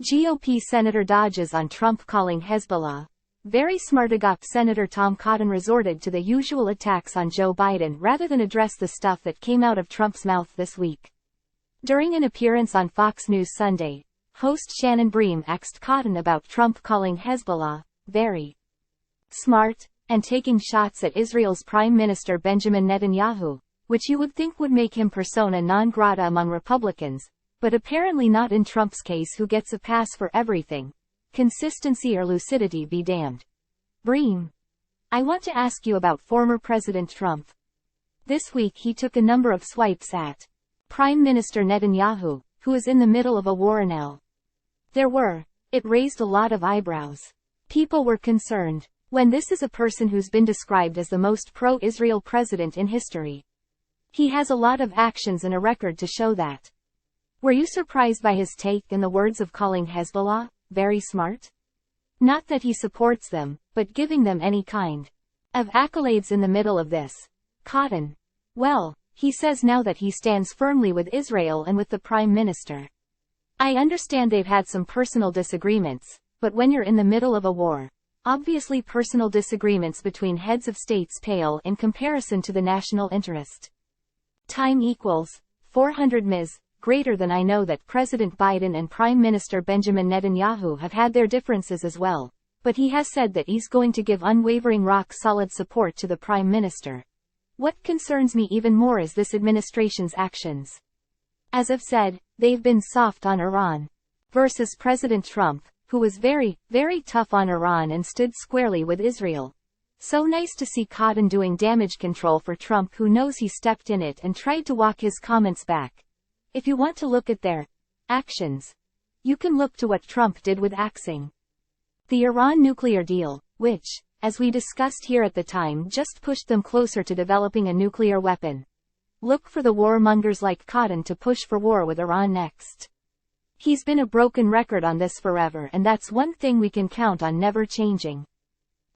GOP Senator dodges on Trump calling Hezbollah. Very smart. GOP Senator Tom Cotton resorted to the usual attacks on Joe Biden rather than address the stuff that came out of Trump's mouth this week. During an appearance on Fox News Sunday, host Shannon Bream asked Cotton about Trump calling Hezbollah very smart and taking shots at Israel's Prime Minister Benjamin Netanyahu, which you would think would make him persona non grata among Republicans, but apparently not in Trump's case, who gets a pass for everything. Consistency or lucidity be damned. Bream: I want to ask you about former President Trump. This week he took a number of swipes at Prime Minister Netanyahu, who is in the middle of a war now. It raised a lot of eyebrows. People were concerned. When this is a person who's been described as the most pro-Israel president in history. He has a lot of actions and a record to show that. Were you surprised by his take in the words of calling Hezbollah very smart? Not that he supports them, but giving them any kind of accolades in the middle of this. Cotton: well, he says now that he stands firmly with Israel and with the Prime Minister. I understand they've had some personal disagreements, but when you're in the middle of a war, obviously personal disagreements between heads of states pale in comparison to the national interest. Time equals 400 ms. Greater than. I know that President Biden and Prime Minister Benjamin Netanyahu have had their differences as well, but he has said that he's going to give unwavering rock-solid support to the Prime Minister. What concerns me even more is this administration's actions. As I've said, they've been soft on Iran. Versus President Trump, who was very, very tough on Iran and stood squarely with Israel. So nice to see Cotton doing damage control for Trump, who knows he stepped in it and tried to walk his comments back. If you want to look at their actions, you can look to what Trump did with axing the Iran nuclear deal, which, as we discussed here at the time, just pushed them closer to developing a nuclear weapon. Look for the warmongers like Cotton to push for war with Iran next. He's been a broken record on this forever, and that's one thing we can count on never changing.